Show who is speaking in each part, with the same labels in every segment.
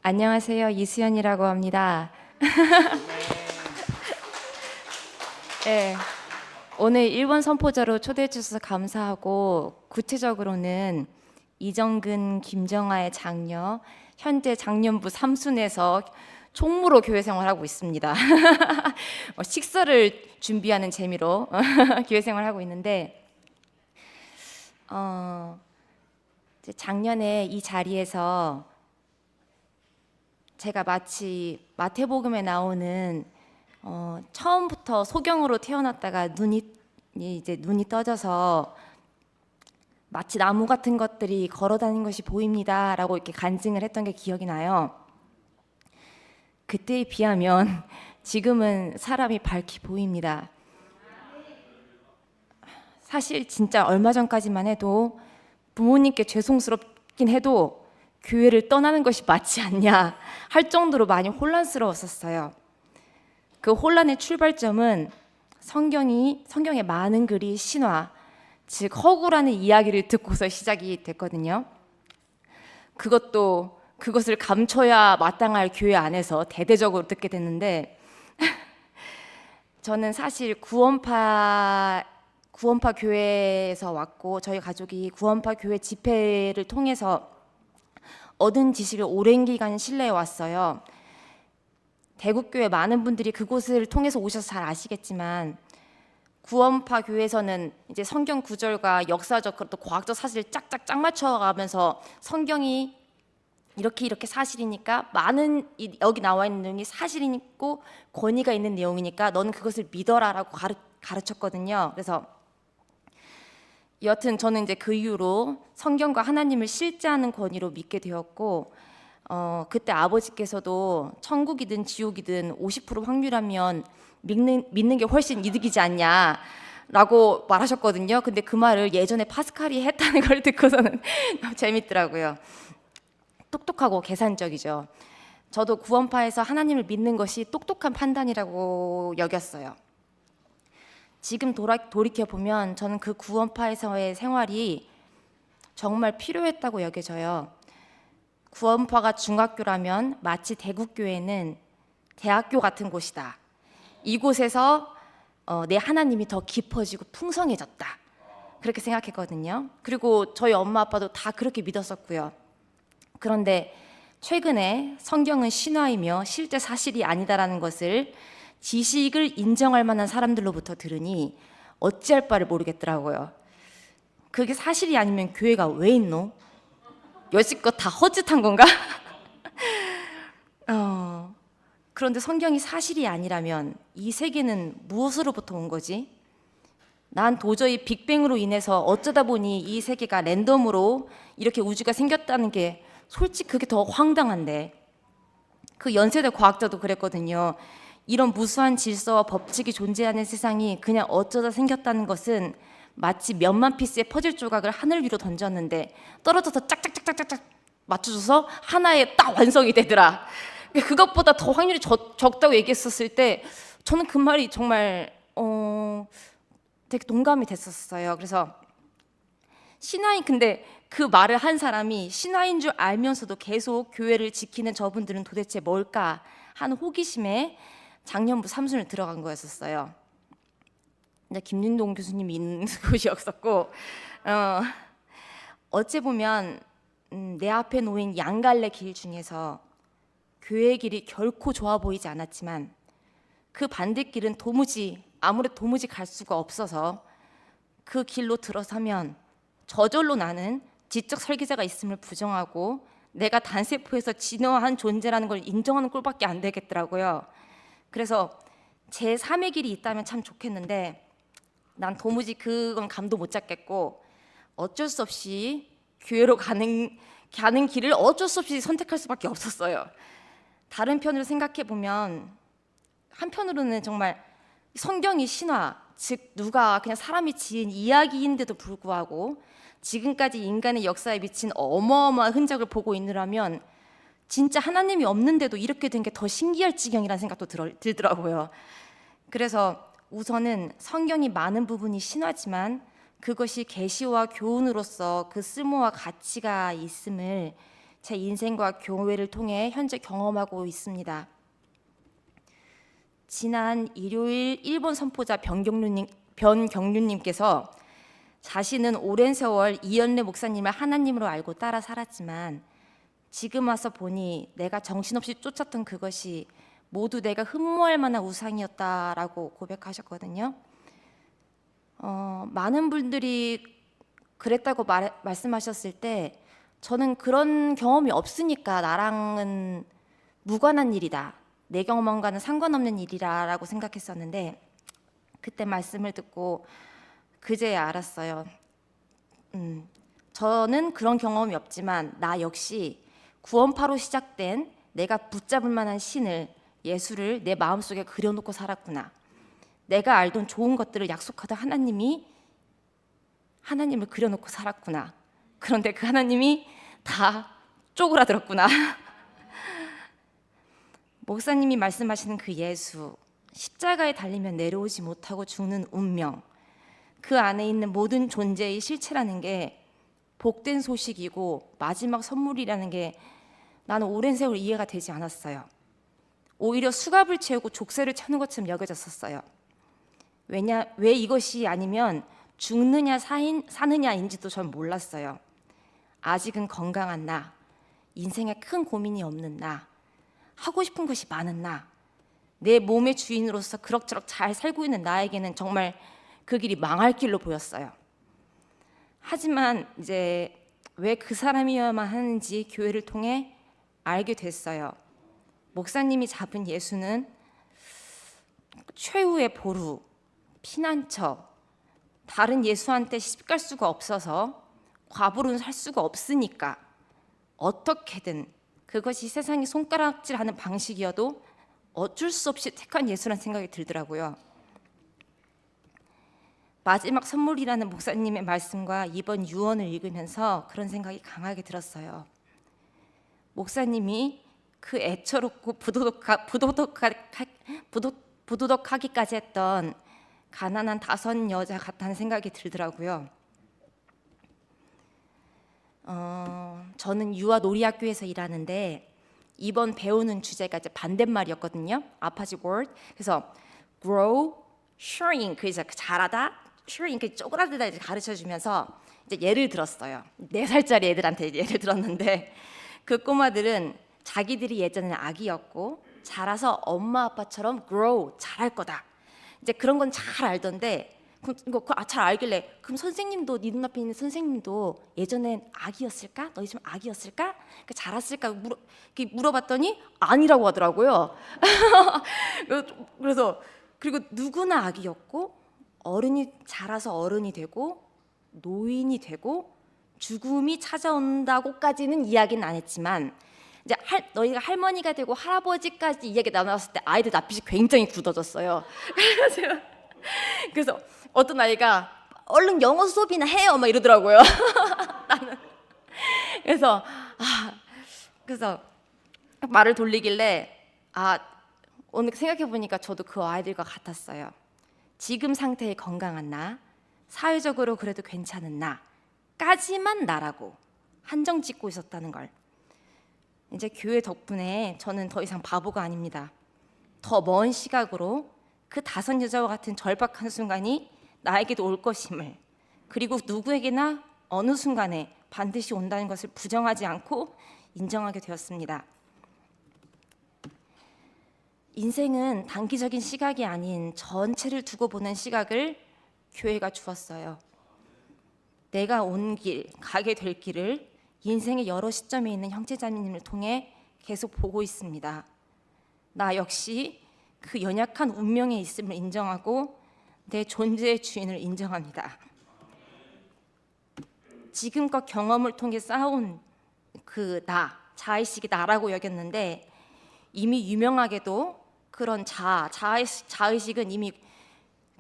Speaker 1: 안녕하세요. 이수연이라고 합니다. 네, 오늘 일본 선포자로 초대해 주셔서 감사하고 구체적으로는 이정근, 김정아의 장녀, 현재 장년부 삼순에서 총무로 교회 생활하고 있습니다. 식사를 준비하는 재미로 교회 생활하고 있는데 이제 작년에 이 자리에서 제가 마치 마태복음에 나오는 처음부터 소경으로 태어났다가 눈이 떠져서 마치 나무 같은 것들이 걸어다니는 것이 보입니다라고 이렇게 간증을 했던 게 기억이 나요. 그때에 비하면 지금은 사람이 밝게 보입니다. 사실 진짜 얼마 전까지만 해도 부모님께 죄송스럽긴 해도 교회를 떠나는 것이 맞지 않냐 할 정도로 많이 혼란스러웠었어요. 그 혼란의 출발점은 성경의 많은 글이 신화, 즉 허구라는 이야기를 듣고서 시작이 됐거든요. 그것을 감춰야 마땅할 교회 안에서 대대적으로 듣게 됐는데 저는 사실 구원파 교회에서 왔고 저희 가족이 구원파 교회 집회를 통해서 얻은 지식을 오랜 기간 신뢰해 왔어요. 대국교회 많은 분들이 그곳을 통해서 오셔서 잘 아시겠지만 구원파 교회에서는 이제 성경 구절과 역사적 또 과학적 사실을 짝짝짝 맞춰가면서 성경이 이렇게 사실이니까 여기 나와 있는 내용이 사실이고 권위가 있는 내용이니까 너는 그것을 믿어라라고 가르쳤거든요. 그래서 여튼 저는 이제 그 이후로 성경과 하나님을 실제하는 권위로 믿게 되었고 그때 아버지께서도 천국이든 지옥이든 50% 확률하면 믿는 게 훨씬 이득이지 않냐라고 말하셨거든요. 근데 그 말을 예전에 파스칼이 했다는 걸 듣고서는 너무 재밌더라고요. 똑똑하고 계산적이죠. 저도 구원파에서 하나님을 믿는 것이 똑똑한 판단이라고 여겼어요. 지금 돌이켜보면 저는 그 구원파에서의 생활이 정말 필요했다고 여겨져요. 구원파가 중학교라면 마치 대국교회는 대학교 같은 곳이다. 이곳에서 내 하나님이 더 깊어지고 풍성해졌다. 그렇게 생각했거든요. 그리고 저희 엄마 아빠도 다 그렇게 믿었었고요. 그런데 최근에 성경은 신화이며 실제 사실이 아니다라는 것을 지식을 인정할 만한 사람들로부터 들으니 어찌할 바를 모르겠더라고요. 그게 사실이 아니면 교회가 왜 있노? 여지껏 다 헛짓한 건가? 그런데 성경이 사실이 아니라면 이 세계는 무엇으로부터 온 거지? 난 도저히 빅뱅으로 인해서 어쩌다 보니 이 세계가 랜덤으로 이렇게 우주가 생겼다는 게 솔직히 그게 더 황당한데 그 연세대 과학자도 그랬거든요. 이런 무수한 질서와 법칙이 존재하는 세상이 그냥 어쩌다 생겼다는 것은 마치 몇만 피스의 퍼즐 조각을 하늘 위로 던졌는데 떨어져서 짝짝짝짝짝 맞춰줘서 하나에 딱 완성이 되더라. 그것보다 더 확률이 적다고 얘기했었을 때 저는 그 말이 정말 되게 동감이 됐었어요. 그래서 근데 그 말을 한 사람이 신화인 줄 알면서도 계속 교회를 지키는 저분들은 도대체 뭘까 하는 호기심에 장년부 삼순을 들어간 거였었어요. 근데 김윤동 교수님이 있는 곳이었었고 어찌 보면 내 앞에 놓인 양갈래 길 중에서 교회의 길이 결코 좋아 보이지 않았지만 그 반대길은 아무래도 도무지 갈 수가 없어서 그 길로 들어서면 저절로 나는 지적 설계자가 있음을 부정하고 내가 단세포에서 진화한 존재라는 걸 인정하는 꼴밖에 안 되겠더라고요. 그래서 제3의 길이 있다면 참 좋겠는데 난 도무지 그건 감도 못 잡겠고 어쩔 수 없이 교회로 가는 길을 어쩔 수 없이 선택할 수밖에 없었어요. 다른 편으로 생각해 보면 한편으로는 정말 성경이 신화, 즉 누가 그냥 사람이 지은 이야기인데도 불구하고 지금까지 인간의 역사에 미친 어마어마한 흔적을 보고 있느라면 진짜 하나님이 없는데도 이렇게 된 게 더 신기할 지경이라는 생각도 들더라고요. 그래서 우선은 성경이 많은 부분이 신화지만 그것이 계시와 교훈으로서 그 쓸모와 가치가 있음을 제 인생과 교회를 통해 현재 경험하고 있습니다. 지난 일요일 일본 선포자 변경륜님께서 자신은 오랜 세월 이연래 목사님을 하나님으로 알고 따라 살았지만 지금 와서 보니 내가 정신없이 쫓았던 그것이 모두 내가 흠모할 만한 우상이었다라고 고백하셨거든요. 많은 분들이 그랬다고 말씀하셨을 때 저는 그런 경험이 없으니까 나랑은 무관한 일이다, 내 경험과는 상관없는 일이라고 생각했었는데 그때 말씀을 듣고 그제야 알았어요. 저는 그런 경험이 없지만 나 역시 구원파로 시작된 내가 붙잡을 만한 신을, 예수를 내 마음속에 그려놓고 살았구나. 내가 알던 좋은 것들을 약속하던 하나님을 그려놓고 살았구나. 그런데 그 하나님이 다 쪼그라들었구나. 목사님이 말씀하시는 그 예수, 십자가에 달리면 내려오지 못하고 죽는 운명, 그 안에 있는 모든 존재의 실체라는 게 복된 소식이고 마지막 선물이라는 게 나는 오랜 세월 이해가 되지 않았어요. 오히려 수갑을 채우고 족쇄를 채우는 것처럼 여겨졌었어요. 왜 이것이 아니면 죽느냐 사느냐인지도 전 몰랐어요. 아직은 건강한 나, 인생에 큰 고민이 없는 나, 하고 싶은 것이 많은 나, 내 몸의 주인으로서 그럭저럭 잘 살고 있는 나에게는 정말 그 길이 망할 길로 보였어요. 하지만 이제 왜 그 사람이어야만 하는지 교회를 통해 알게 됐어요. 목사님이 잡은 예수는 최후의 보루, 피난처, 다른 예수한테 시집갈 수가 없어서 과부로는 살 수가 없으니까 어떻게든 그것이 세상이 손가락질하는 방식이어도 어쩔 수 없이 택한 예수라는 생각이 들더라고요. 마지막 선물이라는 목사님의 말씀과 이번 유언을 읽으면서 그런 생각이 강하게 들었어요. 목사님이 그 애처롭고 부도덕하기까지 했던 가난한 다섯 여자 같다는 생각이 들더라고요. 저는 유아 놀이학교에서 일하는데 이번 배우는 주제가 이제 반대말이었거든요. 아파지 word. 그래서 grow, shrink, 그래서 자라다, shrink, 쪼그라들다 이제 가르쳐주면서 이제 예를 들었어요. 4살짜리 애들한테 예를 들었는데 그 꼬마들은 자기들이 예전에는 아기였고 자라서 엄마 아빠처럼 grow, 자랄 거다. 이제 그런 건 잘 알던데 잘 알길래 그럼 선생님도 네 눈앞에 있는 선생님도 예전엔 아기였을까? 너희 좀 아기였을까? 자랐을까? 물어봤더니 아니라고 하더라고요. 그래서 그리고 누구나 아기였고 어른이 자라서 어른이 되고 노인이 되고 죽음이 찾아온다고까지는 이야기는 안 했지만 이제 너희가 할머니가 되고 할아버지까지 이야기 나눴을 때 아이들 낯빛이 굉장히 굳어졌어요. 그래서 어떤 아이가 얼른 영어 수업이나 해요 막 이러더라고요. 나는 그래서 말을 돌리길래 오늘 생각해 보니까 저도 그 아이들과 같았어요. 지금 상태에 건강한 나, 사회적으로 그래도 괜찮은 나까지만 나라고 한정 짓고 있었다는 걸. 이제 교회 덕분에 저는 더 이상 바보가 아닙니다. 더 먼 시각으로 그 다섯 여자와 같은 절박한 순간이 나에게도 올 것임을, 그리고 누구에게나 어느 순간에 반드시 온다는 것을 부정하지 않고 인정하게 되었습니다. 인생은 단기적인 시각이 아닌 전체를 두고 보는 시각을 교회가 주었어요. 내가 온 길, 가게 될 길을 인생의 여러 시점에 있는 형제자매님을 통해 계속 보고 있습니다. 나 역시 그 연약한 운명에 있음을 인정하고 내 존재의 주인을 인정합니다. 지금껏 경험을 통해 쌓아온 그 자의식이 나라고 여겼는데 이미 유명하게도 그런 자의식은 이미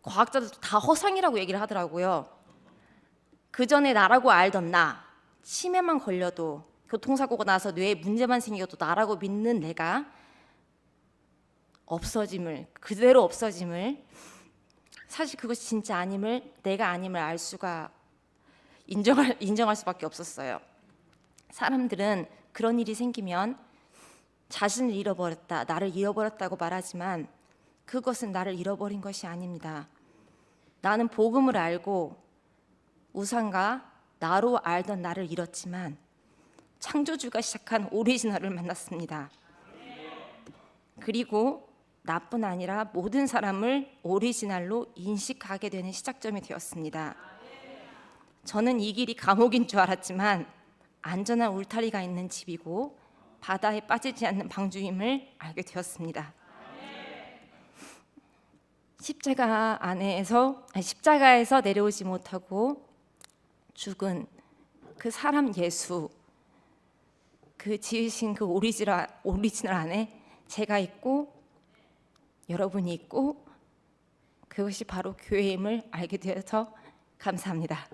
Speaker 1: 과학자들도 다 허상이라고 얘기를 하더라고요. 그 전에 나라고 알던 치매만 걸려도 교통사고가 나서 뇌에 문제만 생겨도 나라고 믿는 내가 그대로 없어짐을, 사실 그것이 진짜 아님을, 내가 아님을 인정할 수밖에 없었어요. 사람들은 그런 일이 생기면 자신을 잃어버렸다, 나를 잃어버렸다고 말하지만 그것은 나를 잃어버린 것이 아닙니다. 나는 복음을 알고 우상과 나로 알던 나를 잃었지만 창조주가 시작한 오리지널을 만났습니다. 그리고 나뿐 아니라 모든 사람을 오리지널로 인식하게 되는 시작점이 되었습니다. 저는 이 길이 감옥인 줄 알았지만 안전한 울타리가 있는 집이고 바다에 빠지지 않는 방주임을 알게 되었습니다. 십자가에서 내려오지 못하고 죽은 그 사람 예수, 그 지으신 그 오리지널 안에 제가 있고 여러분이 있고 그것이 바로 교회임을 알게 되어서 감사합니다.